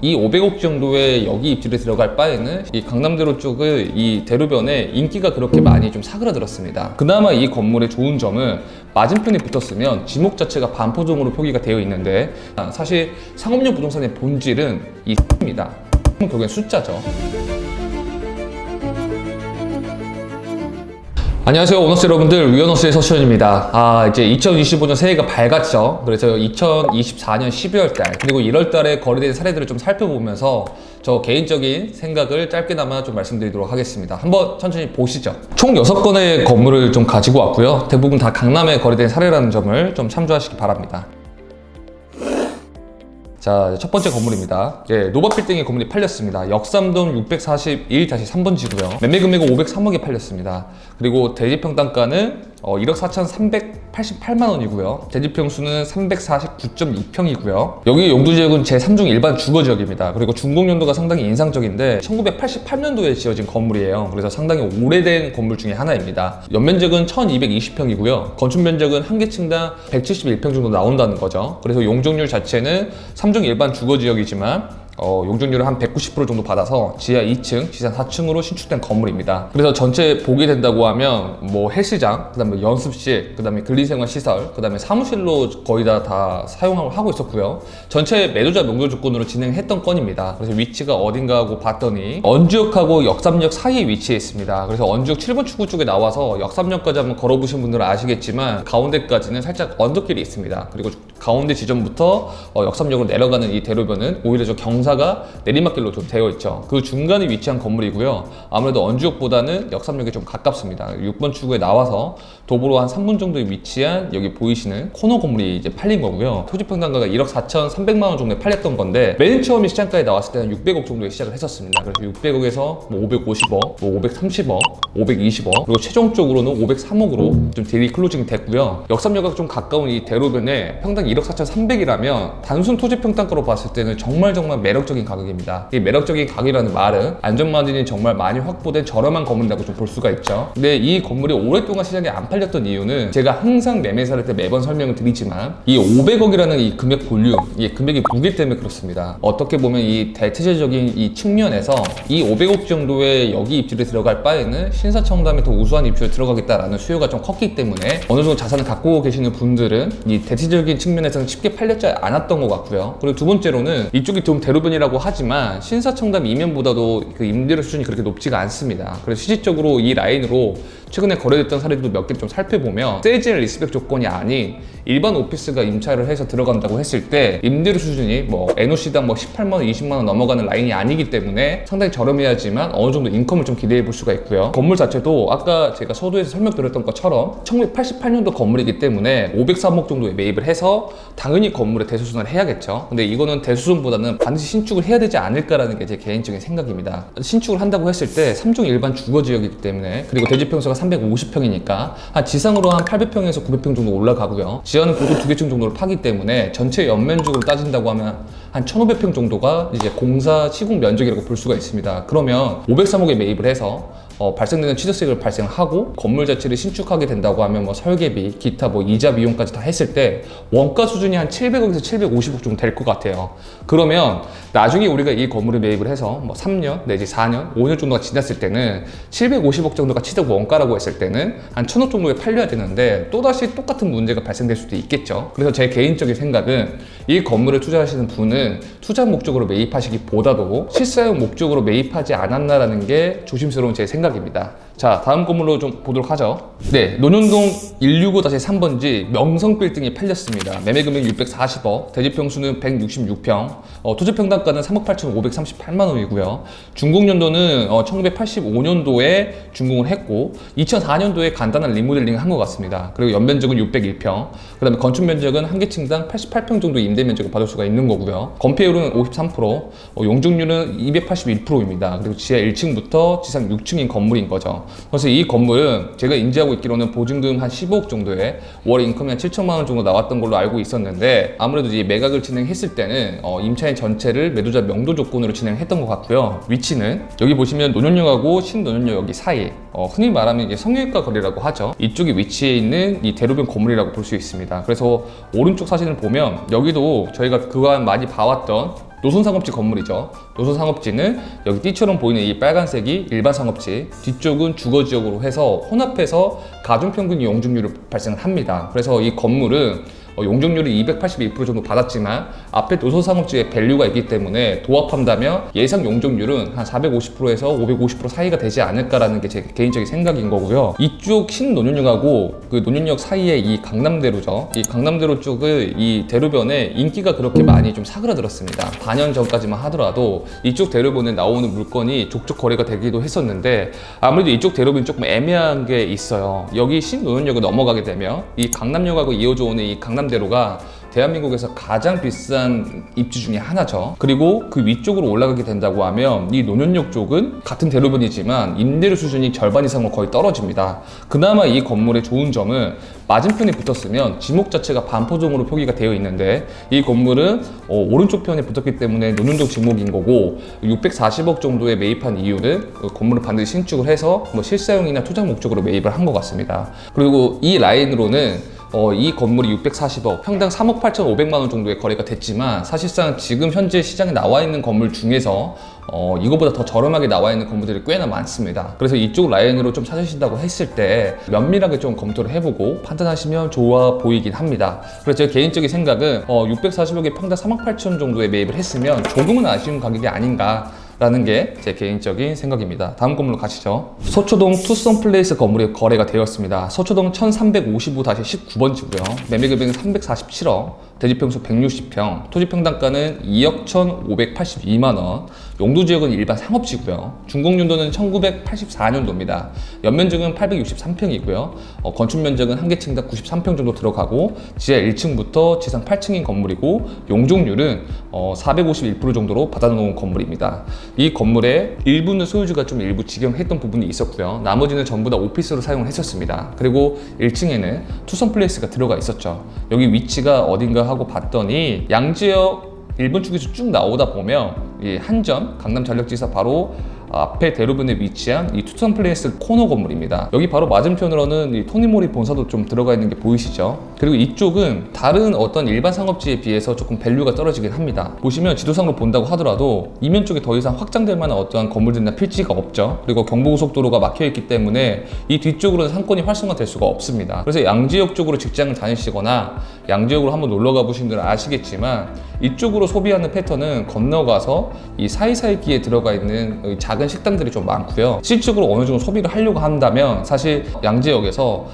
이 500억 정도의 여기 입지를 들어갈 바에는 이 강남대로 쪽의 이 대로변에 인기가 그렇게 많이 좀 사그라들었습니다. 그나마 이 건물의 좋은 점은 맞은편에 붙었으면 지목 자체가 반포동으로 표기가 되어 있는데 사실 상업용 부동산의 본질은 이 입니다. 결국엔 숫자죠. 안녕하세요, 오너스 여러분들, 위너스의 서시현입니다. 이제 2025년 새해가 밝았죠. 그래서 2024년 12월 달 그리고 1월 달에 거래된 사례들을 좀 살펴보면서 저 개인적인 생각을 짧게나마 좀 말씀드리도록 하겠습니다. 한번 천천히 보시죠. 총 6건의 건물을 좀 가지고 왔고요. 대부분 다 강남에 거래된 사례라는 점을 좀 참조하시기 바랍니다. 자, 첫 번째 건물입니다. 노바빌딩의 건물이 팔렸습니다. 역삼동 641-3번지고요. 매매 금액은 503억에 팔렸습니다. 그리고 대지평당가는 1억 4,388만 원이고요. 대지평수는 349.2평이고요. 여기 용도지역은 제3중 일반 주거지역입니다. 그리고 준공연도가 상당히 인상적인데 1988년도에 지어진 건물이에요. 그래서 상당히 오래된 건물 중에 하나입니다. 연면적은 1220평이고요. 건축면적은 한 개 층당 171평 정도 나온다는 거죠. 그래서 용적률 자체는 3중 일반 주거지역이지만 용적률을 한 190% 정도 받아서 지하 2층, 지상 4층으로 신축된 건물입니다. 그래서 전체 보게 된다고 하면 뭐 헬스장, 그 다음에 연습실, 그 다음에 근린생활 시설, 그 다음에 사무실로 거의 다 사용을 하고 있었고요. 전체 매도자 명도 조건으로 진행했던 건입니다. 그래서 위치가 어딘가 하고 봤더니 언주역하고 역삼역 사이에 위치해 있습니다. 그래서 언주역 7번 출구 쪽에 나와서 역삼역까지 한번 걸어보신 분들은 아시겠지만 가운데까지는 살짝 언덕길이 있습니다. 그리고 가운데 지점부터 역삼역으로 내려가는 이 대로변은 오히려 저 경사가 내리막길로 좀 되어 있죠. 그 중간에 위치한 건물이고요. 아무래도 언주역보다는 역삼역에 좀 가깝습니다. 6번 출구에 나와서 도보로 한 3분 정도에 위치한 여기 보이시는 코너 건물이 이제 팔린 거고요. 토지평당가가 1억 4,300만 원 정도에 팔렸던 건데 맨 처음에 시장가에 나왔을 때는 600억 정도에 시작을 했었습니다. 그래서 600억에서 뭐 550억, 뭐 530억, 520억 그리고 최종적으로는 503억으로 좀 딜이 클로징이 됐고요. 역삼역과 좀 가까운 이 대로변에 평당 1억 4,300이라면 단순 토지평당가로 봤을 때는 정말 매력적인 가격입니다. 이 매력적인 가격이라는 말은 안전마진이 정말 많이 확보된 저렴한 건물이라고 좀 볼 수가 있죠. 근데 이 건물이 오랫동안 시장에 안 팔렸던 이유는 제가 항상 매매사를 때 매번 설명을 드리지만 이 500억이라는 이 금액 볼륨, 이 금액이 무기 때문에 그렇습니다. 어떻게 보면 이 대체적인 이 측면에서 이 500억 정도의 여기 입지를 들어갈 바에는 신사청담에 더 우수한 입지로 들어가겠다라는 수요가 좀 컸기 때문에 어느 정도 자산을 갖고 계시는 분들은 이 대체적인 측면에서는 쉽게 팔렸지 않았던 것 같고요. 그리고 두 번째로는 이쪽이 좀 대로변이라고 하지만 신사청담 이면보다도 그 임대료 수준이 그렇게 높지가 않습니다. 그래서 실질적으로 이 라인으로 최근에 거래됐던 사례들도 몇 개를 좀 살펴보면 세이지앤 리스펙 조건이 아닌 일반 오피스가 임차를 해서 들어간다고 했을 때 임대료 수준이 뭐 NOC당 뭐 18만 원, 20만 원 넘어가는 라인이 아니기 때문에 상당히 저렴해야지만 어느 정도 인컴을 좀 기대해 볼 수가 있고요. 건물 자체도 아까 제가 서두에서 설명드렸던 것처럼 1988년도 건물이기 때문에 503억 정도에 매입을 해서 당연히 건물에 대수순을 해야겠죠. 근데 이거는 대수순보다는 반드시 신축을 해야 되지 않을까라는 게 제 개인적인 생각입니다. 신축을 한다고 했을 때 3중 일반 주거지역이기 때문에 그리고 대지평수가 350평이니까 한 지상으로 한 800평에서 900평 정도 올라가고요. 지하는 보도 2개층 정도를 파기 때문에 전체 연면적으로 따진다고 하면 한 1500평 정도가 이제 공사 시공 면적이라고 볼 수가 있습니다. 그러면 503억에 매입을 해서 발생되는 취득세를 발생하고 건물 자체를 신축하게 된다고 하면 뭐 설계비, 기타 뭐 이자 비용까지 다 했을 때 원가 수준이 한 700억에서 750억 정도 될 것 같아요. 그러면 나중에 우리가 이 건물을 매입을 해서 뭐 3년 내지 4년, 5년 정도가 지났을 때는 750억 정도가 취득 원가라고 했을 때는 한 1000억 정도에 팔려야 되는데 또다시 똑같은 문제가 발생될 수도 있겠죠. 그래서 제 개인적인 생각은 이 건물을 투자하시는 분은 투자 목적으로 매입하시기보다도 실사용 목적으로 매입하지 않았나라는 게 조심스러운 제 생각입니다. 자, 다음 건물로 좀 보도록 하죠. 네, 논현동 165-3번지 명성빌딩이 팔렸습니다. 매매 금액 640억, 대지평수는 166평, 토지평당가는 3억 8,538만 원이고요. 준공연도는 1985년도에 준공을 했고 2004년도에 간단한 리모델링을 한 것 같습니다. 그리고 연면적은 601평, 그 다음에 건축면적은 한 개 층당 88평 정도 임대 면적을 받을 수가 있는 거고요. 건폐율은 53%, 용적률은 281%입니다. 그리고 지하 1층부터 지상 6층인 건물인 거죠. 그래서 이 건물은 제가 인지하고 있기로는 보증금 한 15억 정도에 월 인컴이 한 7천만 원 정도 나왔던 걸로 알고 있었는데 아무래도 이 매각을 진행했을 때는 임차인 전체를 매도자 명도 조건으로 진행했던 것 같고요. 위치는 여기 보시면 논현역하고 신논현역 사이 흔히 말하면 이제 성형외과 거리라고 하죠. 이쪽에 위치해 있는 이 대로변 건물이라고 볼 수 있습니다. 그래서 오른쪽 사진을 보면 여기도 저희가 그간 많이 봐왔던 노선상업지 건물이죠. 노선상업지는 여기 띠처럼 보이는 이 빨간색이 일반 상업지, 뒤쪽은 주거지역으로 해서 혼합해서 가중평균 용적률을 발생을 합니다. 그래서 이 건물은 용적률이 281% 정도 받았지만 앞에 노선상업지에 밸류가 있기 때문에 도합한다면 예상 용적률은 한 450%에서 550% 사이가 되지 않을까라는 게 제 개인적인 생각인 거고요. 이쪽 신논현역하고 그 논현역 사이에 이 강남대로죠. 이 강남대로 쪽을 이 대로변에 인기가 그렇게 많이 좀 사그라들었습니다. 4년 전까지만 하더라도 이쪽 대로변에 나오는 물건이 족족 거래가 되기도 했었는데 아무래도 이쪽 대로변이 조금 애매한 게 있어요. 여기 신논현역을 넘어가게 되면 이 강남역하고 이어져 오는 이 강남대로가 대한민국에서 가장 비싼 입지 중에 하나죠. 그리고 그 위쪽으로 올라가게 된다고 하면 이 논현역 쪽은 같은 대로변이지만 임대료 수준이 절반 이상으로 거의 떨어집니다. 그나마 이 건물의 좋은 점은 맞은편에 붙었으면 지목 자체가 반포동으로 표기가 되어 있는데 이 건물은 오른쪽 편에 붙었기 때문에 논현동 지목인 거고 640억 정도에 매입한 이유는 그 건물을 반드시 신축을 해서 뭐 실사용이나 투자 목적으로 매입을 한 것 같습니다. 그리고 이 라인으로는 이 건물이 640억, 평당 3억 8,500만 원 정도의 거래가 됐지만 사실상 지금 현재 시장에 나와 있는 건물 중에서 이거보다 더 저렴하게 나와 있는 건물들이 꽤나 많습니다. 그래서 이쪽 라인으로 좀 찾으신다고 했을 때 면밀하게 좀 검토를 해보고 판단하시면 좋아 보이긴 합니다. 그래서 제 개인적인 생각은 640억에 평당 3억 8천 정도에 매입을 했으면 조금은 아쉬운 가격이 아닌가 라는 게 제 개인적인 생각입니다. 다음 건물로 가시죠. 서초동 투썸플레이스 건물이 거래가 되었습니다. 서초동 1355-19번지고요. 매매금액은 347억, 대지평수 160평, 토지평당가는 2억 1,582만원, 용도지역은 일반 상업지고요. 준공연도는 1984년도입니다. 연면적은 863평이고요. 건축면적은 한 개 층당 93평 정도 들어가고 지하 1층부터 지상 8층인 건물이고 용적률은 451% 정도로 받아놓은 건물입니다. 이 건물의 일부는 소유주가 좀 일부 직영했던 부분이 있었고요. 나머지는 전부 다 오피스로 사용을 했었습니다. 그리고 1층에는 투썸플레이스가 들어가 있었죠. 여기 위치가 어딘가 하고 봤더니 양지역 1번 축에서 쭉 나오다 보면 이 한전 강남전력지사 바로 앞에 대로변에 위치한 이 투썸플레이스 코너 건물입니다. 여기 바로 맞은편으로는 이 토니모리 본사도 좀 들어가 있는 게 보이시죠? 그리고 이쪽은 다른 어떤 일반 상업지에 비해서 조금 밸류가 떨어지긴 합니다. 보시면 지도상으로 본다고 하더라도 이면 쪽에 더 이상 확장될 만한 어떠한 건물들이나 필지가 없죠. 그리고 경부고속도로가 막혀있기 때문에 이 뒤쪽으로는 상권이 활성화될 수가 없습니다. 그래서 양지역 쪽으로 직장을 다니시거나 양지역으로 한번 놀러가 보신 분들은 아시겠지만 이쪽으로 소비하는 패턴은 건너가서 이 사이사이기에 들어가 있는 작은 식당들이 좀 많고요. 실질적으로 어느 정도 소비를 하려고 한다면 사실 양지역에서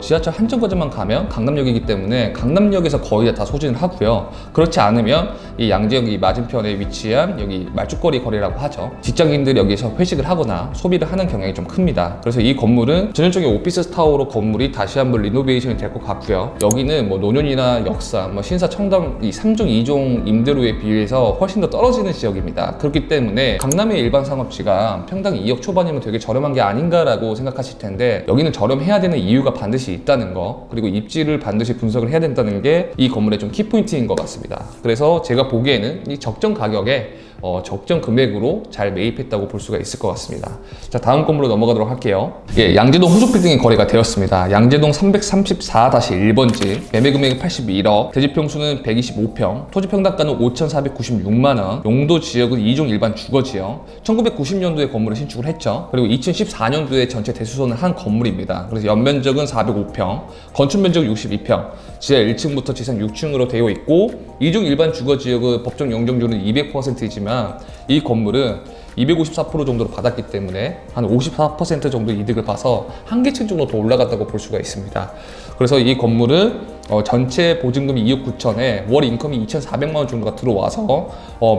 지하철 한 정거장만 가면 강남역이기 때문에 강남역에서 거의 다 소진을 하고요. 그렇지 않으면 이 양지역 이 맞은편에 위치한 여기 말죽거리 거리라고 하죠. 직장인들이 여기서 회식을 하거나 소비를 하는 경향이 좀 큽니다. 그래서 이 건물은 전형적인 오피스 타워로 건물이 다시 한번 리노베이션이 될 것 같고요. 여기는 뭐 논현이나 역사, 뭐 신사, 청담 이 3종, 2종 임대료에 비해서 훨씬 더 떨어지는 지역입니다. 그렇기 때문에 강남의 일반 상업지가 평당 2억 초반이면 되게 저렴한 게 아닌가라고 생각하실 텐데 여기는 저렴해야 되는 이유가 반드시 있다는 거, 그리고 입지를 반드시 분석을 해야 된다는 게 이 건물의 좀 키포인트인 것 같습니다. 그래서 제가 보기에는 이 적정 가격에 적정 금액으로 잘 매입했다고 볼 수가 있을 것 같습니다. 자, 다음 건물로 넘어가도록 할게요. 예, 양재동 호수빌딩이 거래가 되었습니다. 양재동 334-1번지, 매매금액이 81억, 대지평수는 125평, 토지평당가는 5,496만원, 용도 지역은 2종 일반 주거지역, 1990년도에 건물을 신축을 했죠. 그리고 2014년도에 전체 대수선을 한 건물입니다. 그래서 연면적은 405평, 건축면적 62평, 지하 1층부터 지상 6층으로 되어 있고 2종 일반 주거지역의 법정 용적률은 200%이지만 이 건물은 254% 정도로 받았기 때문에 한 54% 정도 이득을 봐서 한 개층 정도 더 올라갔다고 볼 수가 있습니다. 그래서 이 건물은 전체 보증금이 2억 9천에 월 인컴이 2,400만 원 정도가 들어와서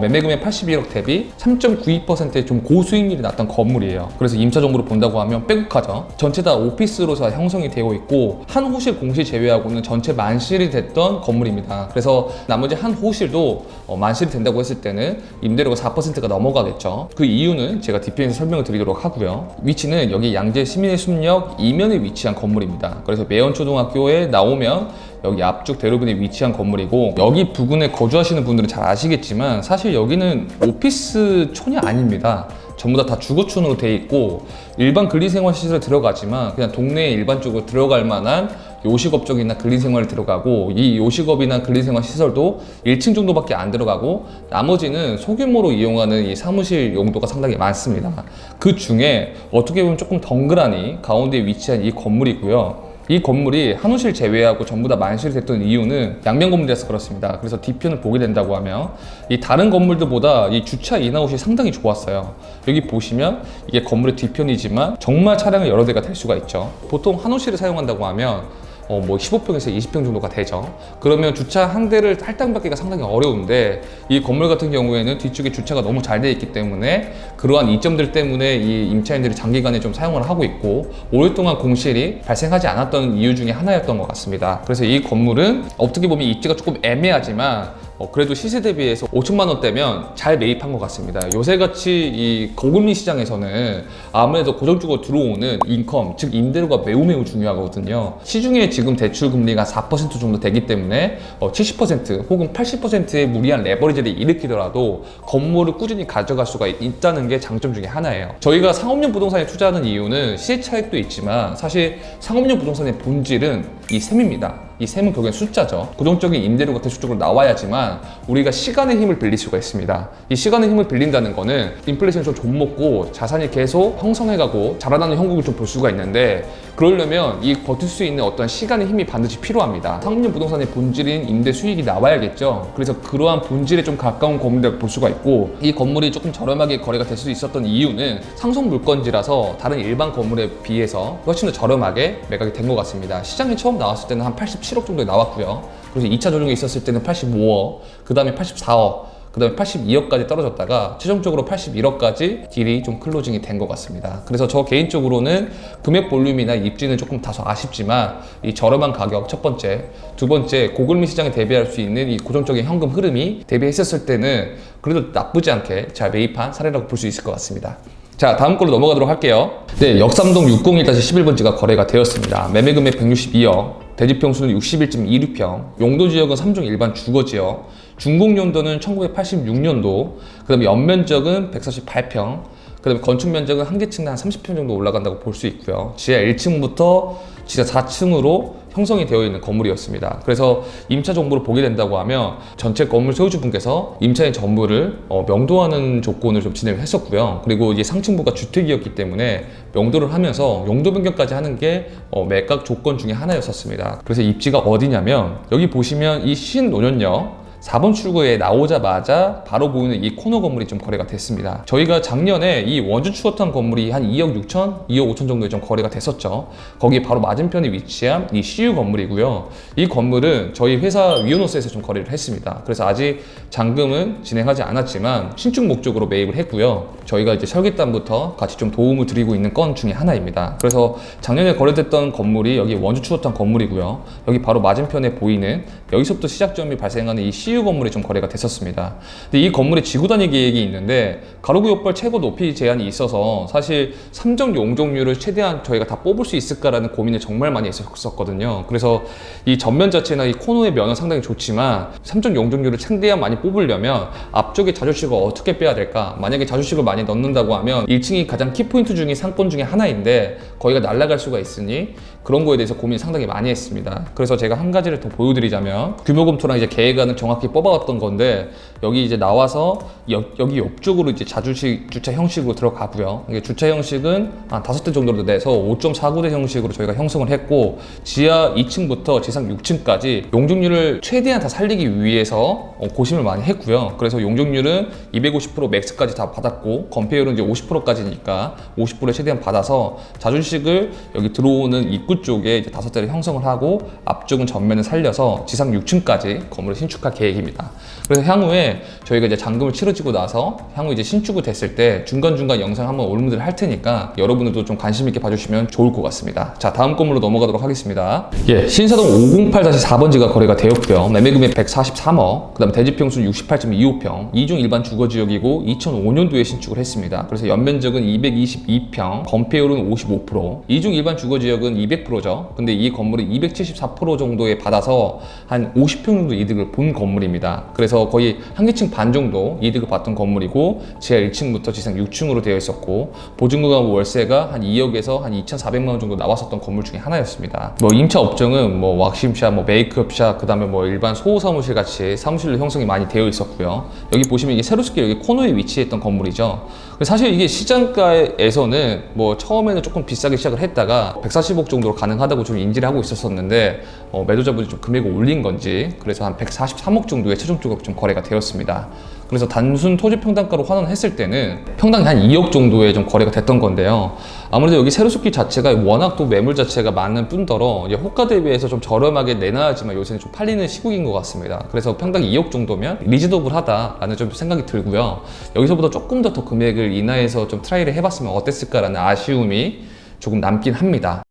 매매금액 81억 대비 3.92%의 좀 고수익률이 났던 건물이에요. 그래서 임차 정보를 본다고 하면 빼곡하죠. 전체 다 오피스로서 형성이 되어 있고 한 호실 공실 제외하고는 전체 만실이 됐던 건물입니다. 그래서 나머지 한 호실도 만실이 된다고 했을 때는 임대료가 4%가 넘어가겠죠. 그 이유는 제가 뒤편에서 설명을 드리도록 하고요. 위치는 여기 양재 시민의 숲역 이면에 위치한 건물입니다. 그래서 매원초등학교에 나오면 여기 앞쪽 대로변에 위치한 건물이고 여기 부근에 거주하시는 분들은 잘 아시겠지만 사실 여기는 오피스촌이 아닙니다. 전부 다 주거촌으로 되어 있고 일반 근리생활시설에 들어가지만 그냥 동네에 일반적으로 들어갈 만한 요식업 쪽이나 근린생활이 들어가고, 이 요식업이나 근린생활 시설도 1층 정도밖에 안 들어가고 나머지는 소규모로 이용하는 이 사무실 용도가 상당히 많습니다. 그 중에 어떻게 보면 조금 덩그라니 가운데에 위치한 이 건물이고요. 이 건물이 한호실 제외하고 전부 다 만실이 됐던 이유는 양면 건물이라서 그렇습니다. 그래서 뒤편을 보게 된다고 하면 이 다른 건물들보다 이 주차 인아웃이 상당히 좋았어요. 여기 보시면 이게 건물의 뒤편이지만 정말 차량이 여러 대가 될 수가 있죠. 보통 한호실을 사용한다고 하면 뭐 15평에서 20평 정도가 되죠. 그러면 주차 한 대를 할당받기가 상당히 어려운데, 이 건물 같은 경우에는 뒤쪽에 주차가 너무 잘 되어 있기 때문에 그러한 이점들 때문에 이 임차인들이 장기간에 좀 사용을 하고 있고, 오랫동안 공실이 발생하지 않았던 이유 중에 하나였던 것 같습니다. 그래서 이 건물은 어떻게 보면 입지가 조금 애매하지만 그래도 시세 대비해서 5천만 원대면 잘 매입한 것 같습니다. 요새같이 이 고금리 시장에서는 아무래도 고정적으로 들어오는 인컴, 즉 임대료가 매우 중요하거든요. 시중에 지금 대출 금리가 4% 정도 되기 때문에 70% 혹은 80%의 무리한 레버리지를 일으키더라도 건물을 꾸준히 가져갈 수가 있다는 게 장점 중에 하나예요. 저희가 상업용 부동산에 투자하는 이유는 시세 차익도 있지만 사실 상업용 부동산의 본질은 이 셈입니다. 이 셈은 결국엔 숫자죠. 고정적인 임대료가 계속적으로 나와야지만 우리가 시간의 힘을 빌릴 수가 있습니다. 이 시간의 힘을 빌린다는 거는 인플레이션이 좀 먹고 자산이 계속 형성해가고 자라나는 형국을 좀 볼 수가 있는데, 그러려면 이 버틸 수 있는 어떤 시간의 힘이 반드시 필요합니다. 상업용 부동산의 본질인 임대 수익이 나와야겠죠. 그래서 그러한 본질에 좀 가까운 건물을 볼 수가 있고, 이 건물이 조금 저렴하게 거래가 될 수 있었던 이유는 상속 물건지라서 다른 일반 건물에 비해서 훨씬 더 저렴하게 매각이 된 것 같습니다. 시장에 처음 나왔을 때는 한 87억 정도에 나왔고요. 그래서 2차 조정이 있었을 때는 85억, 그 다음에 84억, 그 다음에 82억까지 떨어졌다가 최종적으로 81억까지 딜이 좀 클로징이 된 것 같습니다. 그래서 저 개인적으로는 금액 볼륨이나 입지는 조금 다소 아쉽지만 이 저렴한 가격 첫 번째, 두 번째 고금리 시장에 대비할 수 있는 이 고정적인 현금 흐름이 대비했었을 때는 그래도 나쁘지 않게 잘 매입한 사례라고 볼 수 있을 것 같습니다. 자, 다음 걸로 넘어가도록 할게요. 네, 역삼동 601-11번지가 거래가 되었습니다. 매매 금액 162억, 대지평수는 61.26평, 용도지역은 3종 일반 주거지역, 준공연도는 1986년도, 그 다음에 연면적은 148평, 그 다음에 건축면적은 한 개층당 한 30평 정도 올라간다고 볼 수 있고요. 지하 1층부터 지하 4층으로 형성이 되어 있는 건물이었습니다. 그래서 임차 정보를 보게 된다고 하면 전체 건물 소유주분께서 임차인 전부를 명도하는 조건을 좀 진행을 했었고요. 그리고 이제 상층부가 주택이었기 때문에 명도를 하면서 용도 변경까지 하는 게 매각 조건 중에 하나였었습니다. 그래서 입지가 어디냐면 여기 보시면 이 신논현역 4번 출구에 나오자마자 바로 보이는 이 코너 건물이 좀 거래가 됐습니다. 저희가 작년에 이 원주 추어탄 건물이 한 2억 6천, 2억 5천 정도에 좀 거래가 됐었죠. 거기 바로 맞은편에 위치한 이 CU 건물이고요. 이 건물은 저희 회사 위오노스에서 좀 거래를 했습니다. 그래서 아직 잔금은 진행하지 않았지만 신축 목적으로 매입을 했고요. 저희가 이제 설계단부터 같이 좀 도움을 드리고 있는 건 중에 하나입니다. 그래서 작년에 거래됐던 건물이 여기 원주 추어탄 건물이고요. 여기 바로 맞은편에 보이는 여기서부터 시작점이 발생하는 이 CU 건물이 좀 거래가 됐었습니다. 근데 이 건물에 지구단위 계획이 있는데 가로구역별 최고 높이 제한이 있어서 사실 3정 용적률을 최대한 저희가 다 뽑을 수 있을까라는 고민을 정말 많이 했었거든요. 그래서 이 전면 자체나 이 코너의 면은 상당히 좋지만 3정 용적률을 최대한 많이 뽑으려면 앞쪽에 자주식을 어떻게 빼야 될까? 만약에 자주식을 많이 넣는다고 하면 1층이 가장 키포인트 중에 상권 중에 하나인데 거기가 날아갈 수가 있으니 그런 거에 대해서 고민을 상당히 많이 했습니다. 그래서 제가 한 가지를 더 보여드리자면 규모 검토랑 이제 계획안을 정확히 뽑아왔던 건데 여기 이제 나와서 여기 옆쪽으로 이제 자주식 주차 형식으로 들어가고요. 이게 주차 형식은 한 5대 정도로 돼서 5.49대 형식으로 저희가 형성을 했고 지하 2층부터 지상 6층까지 용적률을 최대한 다 살리기 위해서 고심을 많이 했고요. 그래서 용적률은 250% 맥스까지 다 받았고 건폐율은 이제 50%까지니까 50%를 최대한 받아서 자주식을 여기 들어오는 입구 쪽에 이제 5대를 형성을 하고 앞쪽은 전면을 살려서 지상 6층까지 건물을 신축할 계획입니다. 그래서 향후에 저희가 이제 잔금을 치러지고 나서 향후 이제 신축이 됐을 때 중간중간 영상 한번 업로드를 할 테니까 여러분들도 좀 관심 있게 봐주시면 좋을 것 같습니다. 자, 다음 건물로 넘어가도록 하겠습니다. 예, 신사동 508-4번지가 거래가 되었고요. 매매금액 143억, 그 다음에 대지평수 68.25평, 2종 일반 주거지역이고 2005년도에 신축을 했습니다. 그래서 연면적은 222평, 건폐율은 55%, 2종 일반 주거지역은 200%죠. 근데 이 건물은 274% 정도에 받아서 한 50평 정도 이득을 본 건물이 건물입니다. 그래서 거의 한계층 반 정도 이득을 봤던 건물이고 지하 1층부터 지상 6층으로 되어 있었고 보증금과 월세가 한 2억에서 한 2,400만 원 정도 나왔었던 건물 중에 하나였습니다. 뭐 임차 업종은 뭐 왁싱샵, 뭐 메이크업샵, 그다음에 뭐 일반 소호 사무실 같이 사무실로 형성이 많이 되어 있었고요. 여기 보시면 이게 세로스길 여기 코너에 위치했던 건물이죠. 사실 이게 시장가에서는 뭐 처음에는 조금 비싸게 시작을 했다가 140억 정도로 가능하다고 좀 인지를 하고 있었었는데 매도자분이 좀 금액을 올린 건지 그래서 한 143억 정도의 최종적으로 좀 거래가 되었습니다. 그래서 단순 토지 평당가로 환원했을 때는 평당 한 2억 정도의 좀 거래가 됐던 건데요. 아무래도 여기 세로숲길 자체가 워낙 또 매물 자체가 많은 뿐더러 호가 대비해서 좀 저렴하게 내놔야지만 요새는 좀 팔리는 시국인 것 같습니다. 그래서 평당 2억 정도면 리즈너블하다라는 좀 생각이 들고요. 여기서보다 조금 더 금액을 인하해서 좀 트라이를 해봤으면 어땠을까라는 아쉬움이 조금 남긴 합니다.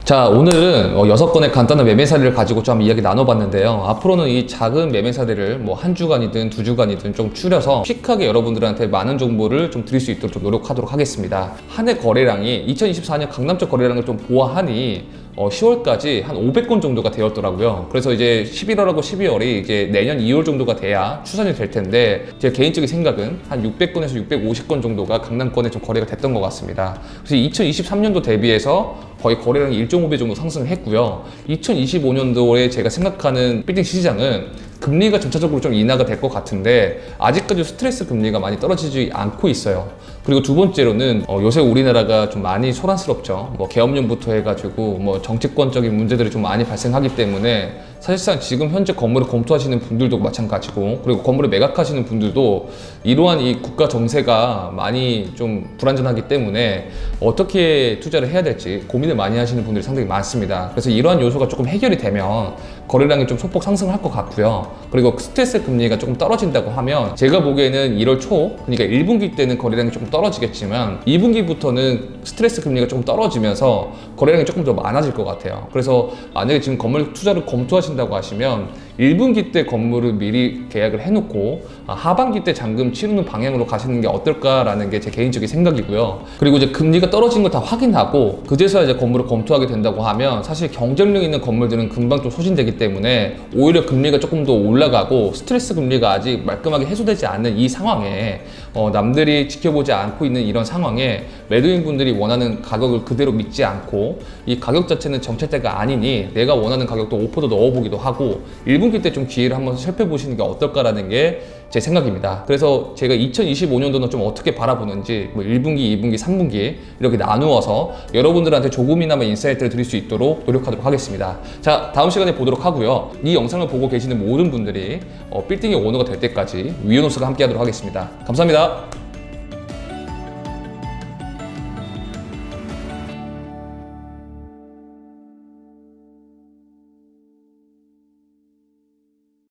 자, 오늘은 6건의 간단한 매매 사례를 가지고 좀 이야기 나눠봤는데요. 앞으로는 이 작은 매매 사례를 뭐 한 주간이든 두 주간이든 좀 줄여서 퀵하게 여러분들한테 많은 정보를 좀 드릴 수 있도록 좀 노력하도록 하겠습니다. 한 해 거래량이 2024년 강남 쪽 거래량을 좀 보아하니 10월까지 한 500건 정도가 되었더라고요. 그래서 이제 11월하고 12월이 이제 내년 2월 정도가 돼야 추산이 될 텐데 제 개인적인 생각은 한 600건에서 650건 정도가 강남권에 좀 거래가 됐던 것 같습니다. 그래서 2023년도 대비해서 거의 거래량이 1.5배 정도 상승을 했고요. 2025년도에 제가 생각하는 빌딩 시장은 금리가 전체적으로 좀 인하가 될 것 같은데 아직까지 스트레스 금리가 많이 떨어지지 않고 있어요. 그리고 두 번째로는 요새 우리나라가 좀 많이 소란스럽죠. 뭐 계엄령부터 해가지고 뭐 정치권적인 문제들이 좀 많이 발생하기 때문에 사실상 지금 현재 건물을 검토하시는 분들도 마찬가지고 그리고 건물을 매각하시는 분들도 이러한 이 국가 정세가 많이 좀 불안전하기 때문에 어떻게 투자를 해야 될지 고민을 많이 하시는 분들이 상당히 많습니다. 그래서 이러한 요소가 조금 해결이 되면 거래량이 좀 소폭 상승할 것 같고요. 그리고 스트레스 금리가 조금 떨어진다고 하면 제가 보기에는 1월 초 그러니까 1분기 때는 거래량이 조금 떨어지겠지만 2분기부터는 스트레스 금리가 조금 떨어지면서 거래량이 조금 더 많아질 것 같아요. 그래서 만약에 지금 건물 투자를 검토하신다고 하시면 1분기 때 건물을 미리 계약을 해놓고 하반기 때 잔금 치르는 방향으로 가시는 게 어떨까라는 게 제 개인적인 생각이고요. 그리고 이제 금리가 떨어진 걸 다 확인하고 그제서야 이제 건물을 검토하게 된다고 하면 사실 경쟁력 있는 건물들은 금방 좀 소진되기 때문에 오히려 금리가 조금 더 올라가고 스트레스 금리가 아직 말끔하게 해소되지 않는 이 상황에 남들이 지켜보지 않고 있는 이런 상황에 매도인분들이 원하는 가격을 그대로 믿지 않고 이 가격 자체는 정찰대가 아니니 내가 원하는 가격도 오퍼도 넣어보기도 하고 1분기 때 좀 기회를 한번 살펴보시는 게 어떨까라는 게 제 생각입니다. 그래서 제가 2025년도는 좀 어떻게 바라보는지 뭐 1분기, 2분기, 3분기 이렇게 나누어서 여러분들한테 조금이나마 인사이트를 드릴 수 있도록 노력하도록 하겠습니다. 자, 다음 시간에 보도록 하고요. 이 영상을 보고 계시는 모든 분들이 빌딩의 오너가 될 때까지 위온호스가 함께 하도록 하겠습니다. 감사합니다.